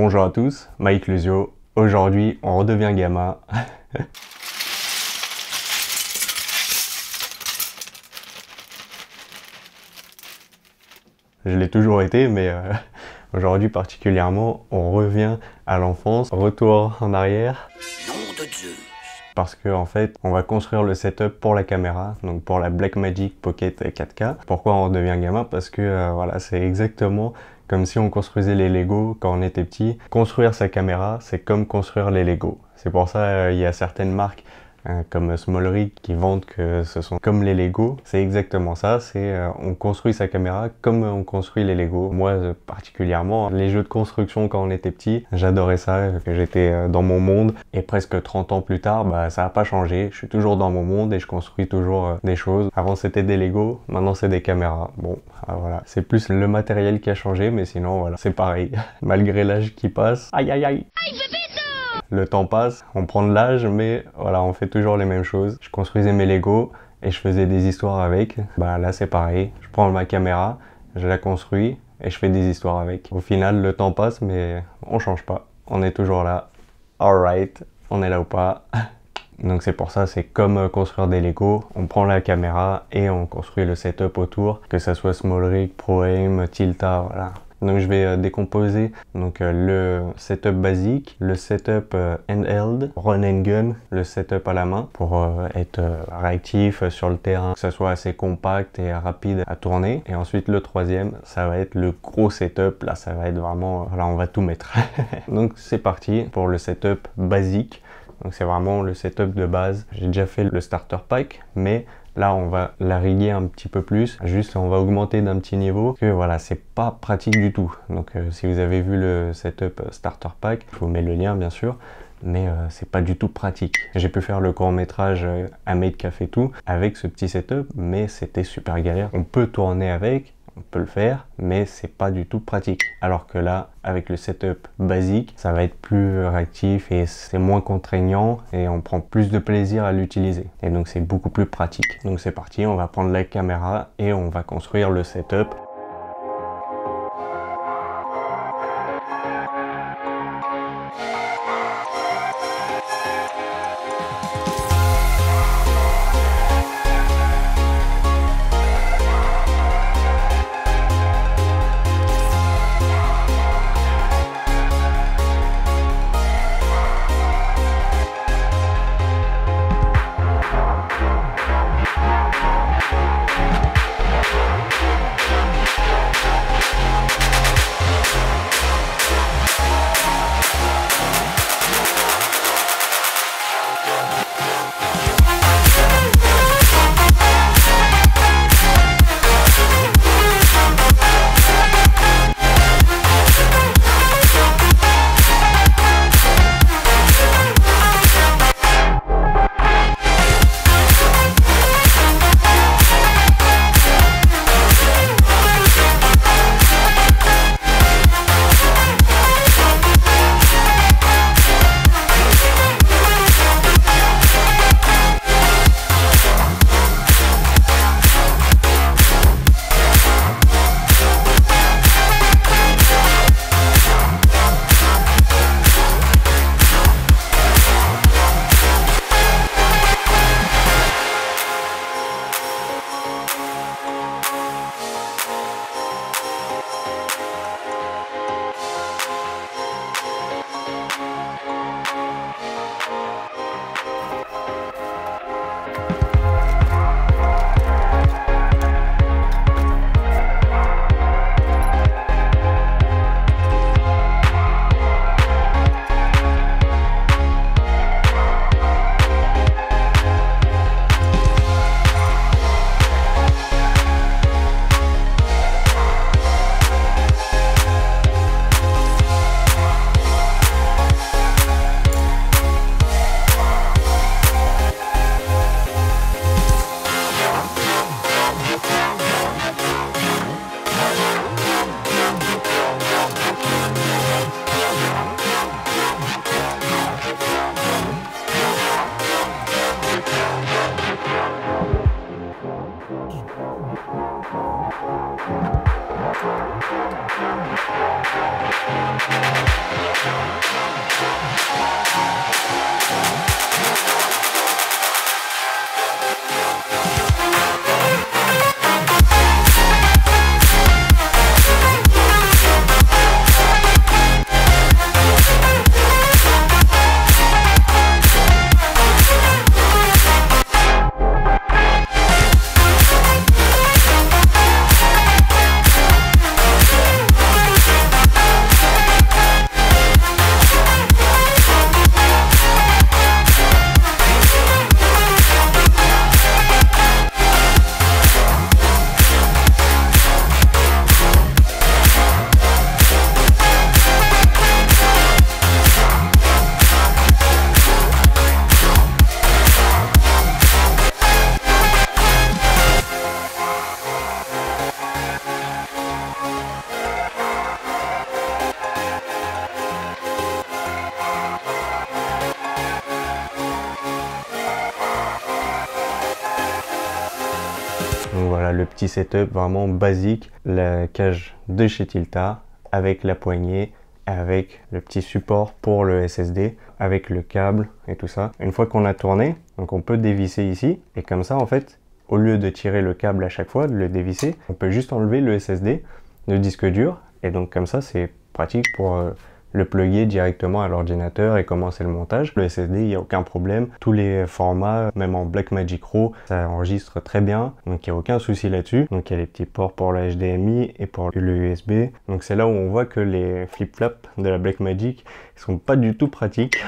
Bonjour à tous, Mike Luzio. Aujourd'hui, on redevient gamin. Je l'ai toujours été, mais aujourd'hui particulièrement, on revient à l'enfance, retour en arrière. Nom de Dieu. Parce que en fait, on va construire le setup pour la caméra, donc pour la Blackmagic Pocket 4K. Pourquoi on redevient gamin? Parce que voilà, c'est exactement comme si on construisait les Lego quand on était petit. Construire sa caméra, c'est comme construire les Lego. C'est pour ça il y a certaines marques comme Small Rig qui vendent que ce sont comme les Lego. C'est exactement ça, c'est on construit sa caméra comme on construit les Lego. Moi particulièrement, les jeux de construction quand on était petit, j'adorais ça, que j'étais dans mon monde. Et presque 30 ans plus tard, bah, ça n'a pas changé. Je suis toujours dans mon monde et je construis toujours des choses. Avant c'était des Lego, maintenant c'est des caméras. Bon, voilà. C'est plus le matériel qui a changé, mais sinon voilà, c'est pareil. Malgré l'âge qui passe, aïe aïe aïe. Le temps passe, on prend de l'âge, mais voilà, on fait toujours les mêmes choses. Je construisais mes Lego et je faisais des histoires avec. Bah là c'est pareil, je prends ma caméra, je la construis et je fais des histoires avec. Au final, le temps passe, mais on change pas. On est toujours là. Alright, on est là ou pas. Donc c'est pour ça, c'est comme construire des Lego. On prend la caméra et on construit le setup autour, que ça soit Small Rig, Pro Aim, Tilta, voilà. Donc je vais décomposer donc, le setup basique, le setup handheld, run and gun, le setup à la main pour être réactif sur le terrain, que ça soit assez compact et rapide à tourner. Et ensuite le troisième, ça va être le gros setup, là ça va être vraiment, là on va tout mettre. Donc c'est parti pour le setup basique. Donc c'est vraiment le setup de base. J'ai déjà fait le starter pack, mais là, on va la riguer un petit peu plus. Juste, on va augmenter d'un petit niveau. Que voilà, c'est pas pratique du tout. Donc, si vous avez vu le setup starter pack, je vous mets le lien bien sûr. Mais c'est pas du tout pratique. J'ai pu faire le court métrage à Made Café tout avec ce petit setup, mais c'était super galère. On peut tourner avec. On peut le faire, mais c'est pas du tout pratique. Alors que là, avec le setup basique, ça va être plus réactif et c'est moins contraignant et on prend plus de plaisir à l'utiliser. Et donc c'est beaucoup plus pratique. Donc c'est parti, on va prendre la caméra et on va construire le setup. Donc voilà le petit setup vraiment basique, la cage de chez Tilta avec la poignée, avec le petit support pour le SSD, avec le câble et tout ça. Une fois qu'on a tourné, donc on peut dévisser ici et comme ça en fait, au lieu de tirer le câble à chaque fois, de le dévisser, on peut juste enlever le SSD, le disque dur et donc comme ça c'est pratique pour le plugger directement à l'ordinateur et commencer le montage. Le SSD, il n'y a aucun problème. Tous les formats, même en Blackmagic Raw, ça enregistre très bien. Donc il n'y a aucun souci là-dessus. Donc il y a les petits ports pour le HDMI et pour le USB. Donc c'est là où on voit que les flip-flops de la Blackmagic ne sont pas du tout pratiques.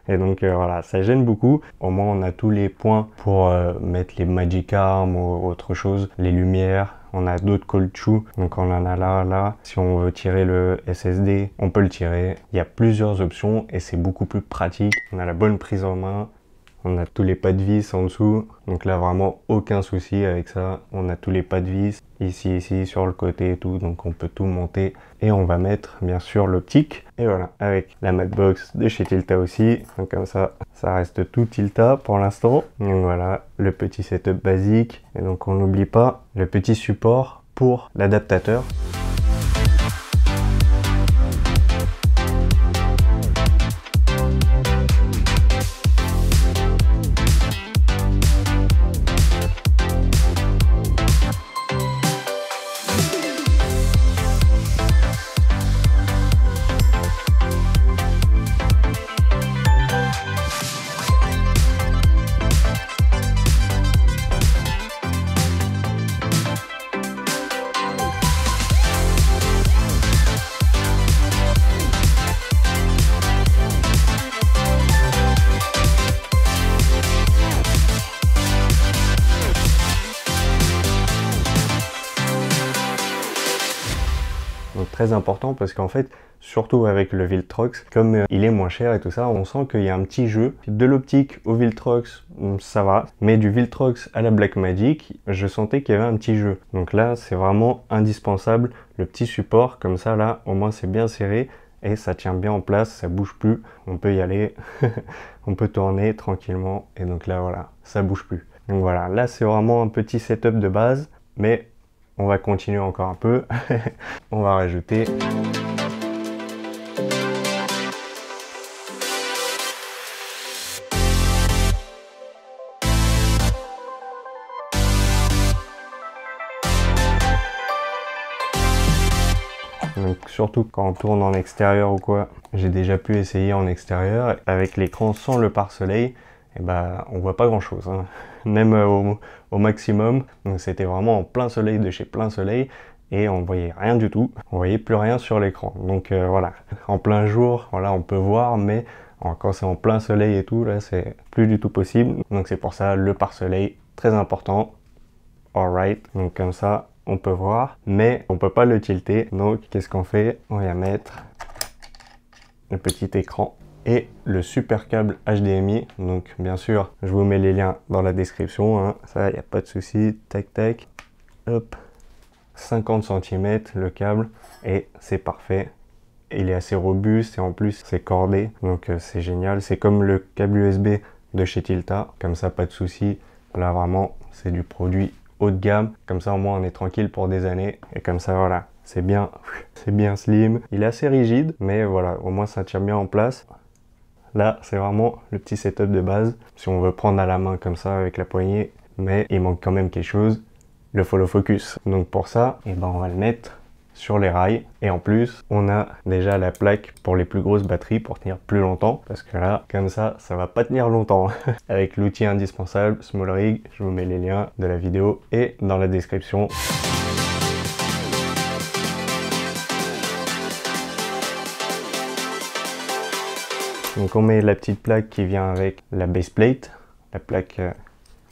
Et donc voilà, ça gêne beaucoup. Au moins on a tous les points pour mettre les Magic Arm ou autre chose, les lumières. On a d'autres cold shoes, donc on en a là. Si on veut tirer le SSD, on peut le tirer. Il y a plusieurs options et c'est beaucoup plus pratique. On a la bonne prise en main. On a tous les pas de vis en dessous. Donc là, vraiment aucun souci avec ça. On a tous les pas de vis ici, sur le côté et tout. Donc on peut tout monter. Et on va mettre, bien sûr, l'optique. Et voilà, avec la matbox de chez Tilta aussi. Donc comme ça, ça reste tout Tilta pour l'instant. Donc voilà, le petit setup basique. Et donc on n'oublie pas le petit support pour l'adaptateur. Donc très important parce qu'en fait, surtout avec le Viltrox, comme il est moins cher et tout ça, on sent qu'il y a un petit jeu. De l'optique au Viltrox, ça va. Mais du Viltrox à la Blackmagic, je sentais qu'il y avait un petit jeu. Donc là, c'est vraiment indispensable. Le petit support, comme ça, là, au moins c'est bien serré. Et ça tient bien en place, ça bouge plus. On peut y aller. On peut tourner tranquillement. Et donc là, voilà, ça bouge plus. Donc voilà, là, c'est vraiment un petit setup de base. Mais on va continuer encore un peu. On va rajouter donc surtout quand on tourne en extérieur ou quoi, j'ai déjà pu essayer en extérieur avec l'écran sans le pare-soleil. Et bah on voit pas grand chose, hein. Même au maximum. Donc c'était vraiment en plein soleil de chez plein soleil et on voyait rien du tout, on voyait plus rien sur l'écran. Donc voilà, en plein jour, voilà, on peut voir, mais quand c'est en plein soleil et tout, là c'est plus du tout possible. Donc c'est pour ça le pare-soleil, très important. Alright, donc comme ça on peut voir, mais on peut pas le tilter. Donc qu'est-ce qu'on fait? On va mettre le petit écran et le super câble HDMI. Donc bien sûr, je vous mets les liens dans la description, hein. Ça, il n'y a pas de souci. Tac, tac. Hop. 50 cm le câble et c'est parfait. Il est assez robuste et en plus, c'est cordé. Donc c'est génial. C'est comme le câble USB de chez Tilta. Comme ça, pas de souci. Là, vraiment, c'est du produit haut de gamme. Comme ça au moins on est tranquille pour des années. Et comme ça voilà, c'est bien slim. Il est assez rigide, mais voilà, au moins ça tient bien en place. Là, c'est vraiment le petit setup de base. Si on veut prendre à la main comme ça avec la poignée, mais il manque quand même quelque chose, le follow focus. Donc pour ça, eh ben, on va le mettre sur les rails. Et en plus, on a déjà la plaque pour les plus grosses batteries pour tenir plus longtemps. Parce que là, comme ça va pas tenir longtemps. Avec l'outil indispensable, SmallRig, je vous mets les liens de la vidéo et dans la description. Donc on met la petite plaque qui vient avec la base plate, la plaque à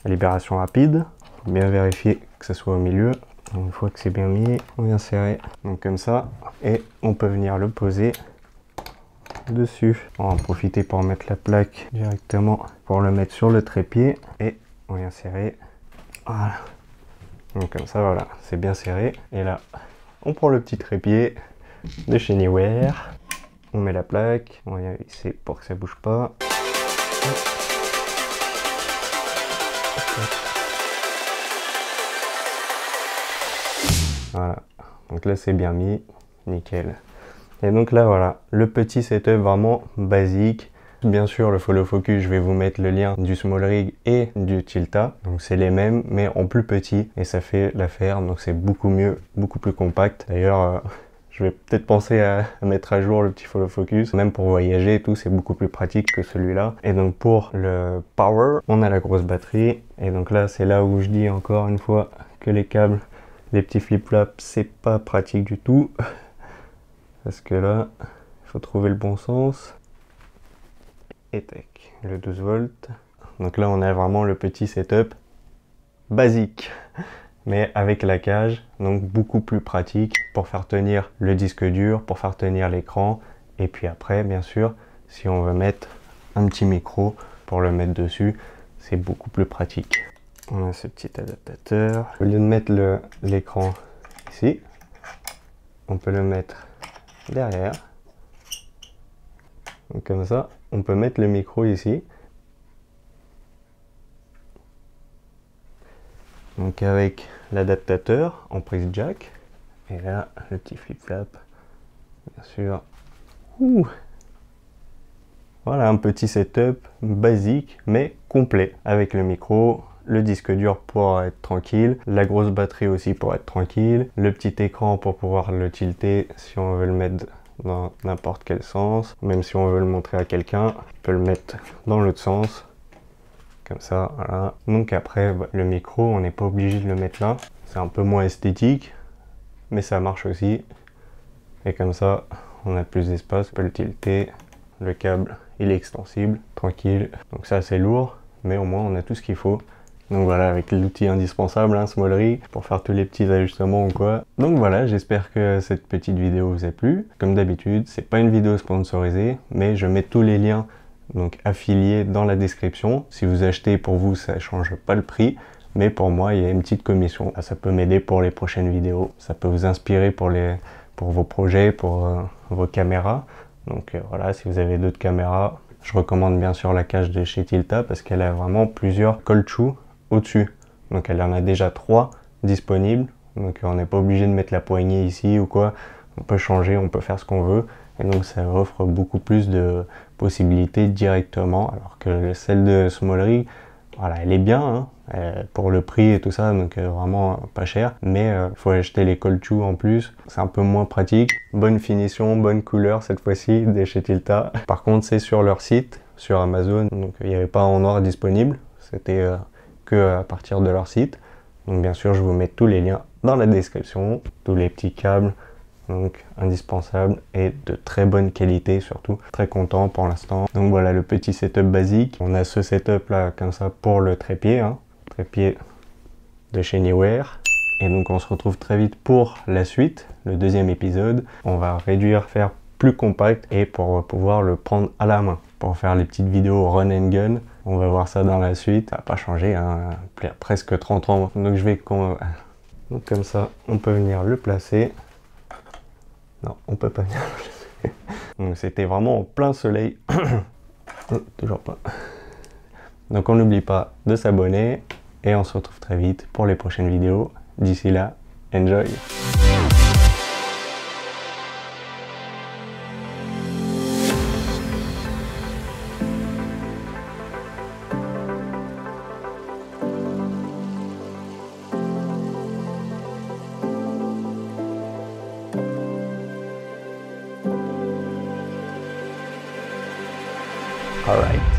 libération rapide. Faut bien vérifier que ça soit au milieu. Donc, une fois que c'est bien mis, on vient serrer. Donc comme ça, et on peut venir le poser dessus. On va en profiter pour mettre la plaque directement pour le mettre sur le trépied et on vient serrer. Voilà. Donc comme ça, voilà, c'est bien serré. Et là, on prend le petit trépied de chez Anywhere. On met la plaque, on vient visser pour que ça bouge pas. Voilà, donc là c'est bien mis, nickel. Et donc là voilà, le petit setup vraiment basique. Bien sûr le follow focus, je vais vous mettre le lien du SmallRig et du Tilta. Donc c'est les mêmes mais en plus petit et ça fait l'affaire, donc c'est beaucoup mieux, beaucoup plus compact. D'ailleurs je vais peut-être penser à mettre à jour le petit follow focus. Même pour voyager et tout, c'est beaucoup plus pratique que celui-là. Et donc pour le power, on a la grosse batterie. Et donc là, c'est là où je dis encore une fois que les câbles, les petits flip-flops, c'est pas pratique du tout. Parce que là, il faut trouver le bon sens. Et tac, le 12 volts. Donc là, on a vraiment le petit setup basique. Mais avec la cage, donc beaucoup plus pratique pour faire tenir le disque dur, pour faire tenir l'écran. Et puis après, bien sûr, si on veut mettre un petit micro pour le mettre dessus, c'est beaucoup plus pratique. On a ce petit adaptateur. Au lieu de mettre l'écran ici, on peut le mettre derrière. Donc comme ça, on peut mettre le micro ici. Donc avec l'adaptateur en prise jack. Et là, le petit flip-flap, bien sûr. Ouh. Voilà un petit setup basique mais complet. Avec le micro, le disque dur pour être tranquille, la grosse batterie aussi pour être tranquille, le petit écran pour pouvoir le tilter si on veut le mettre dans n'importe quel sens. Même si on veut le montrer à quelqu'un, on peut le mettre dans l'autre sens. Comme ça, voilà. Donc après, le micro, on n'est pas obligé de le mettre là. C'est un peu moins esthétique, mais ça marche aussi. Et comme ça, on a plus d'espace, on peut le tilter. Le câble, il est extensible, tranquille. Donc ça, c'est lourd, mais au moins, on a tout ce qu'il faut. Donc voilà, avec l'outil indispensable, hein, SmallRig, pour faire tous les petits ajustements ou quoi. Donc voilà, j'espère que cette petite vidéo vous a plu. Comme d'habitude, c'est pas une vidéo sponsorisée, mais je mets tous les liens donc affiliés dans la description. Si vous achetez, pour vous ça change pas le prix, mais pour moi il y a une petite commission. Ça peut m'aider pour les prochaines vidéos, ça peut vous inspirer pour vos projets, pour vos caméras. Donc voilà, si vous avez d'autres caméras, je recommande bien sûr la cage de chez Tilta parce qu'elle a vraiment plusieurs cold shoe au-dessus. Donc elle en a déjà 3 disponibles, donc on n'est pas obligé de mettre la poignée ici ou quoi. On peut changer, on peut faire ce qu'on veut. Et donc ça offre beaucoup plus de possibilités directement, alors que celle de SmallRig, voilà, elle est bien hein, pour le prix et tout ça, donc vraiment pas cher, mais il faut acheter les cold shoe en plus, c'est un peu moins pratique. Bonne finition, bonne couleur cette fois-ci de chez Tilta. Par contre c'est sur leur site, sur Amazon, donc il n'y avait pas en noir disponible, c'était que à partir de leur site. Donc bien sûr je vous mets tous les liens dans la description, tous les petits câbles, donc indispensable et de très bonne qualité surtout. Très content pour l'instant. Donc voilà le petit setup basique. On a ce setup là comme ça pour le trépied, hein, trépied de chez Anywhere. Et donc on se retrouve très vite pour la suite, le deuxième épisode. On va réduire, faire plus compact et pour pouvoir le prendre à la main. Pour faire les petites vidéos run and gun, on va voir ça dans la suite. Ça n'a pas changé, hein, presque 30 ans. Donc je vais... Donc comme ça, on peut venir le placer. Non, on peut pas venir le placer. Donc c'était vraiment en plein soleil. Toujours pas. Donc on n'oublie pas de s'abonner et on se retrouve très vite pour les prochaines vidéos. D'ici là, enjoy! All right.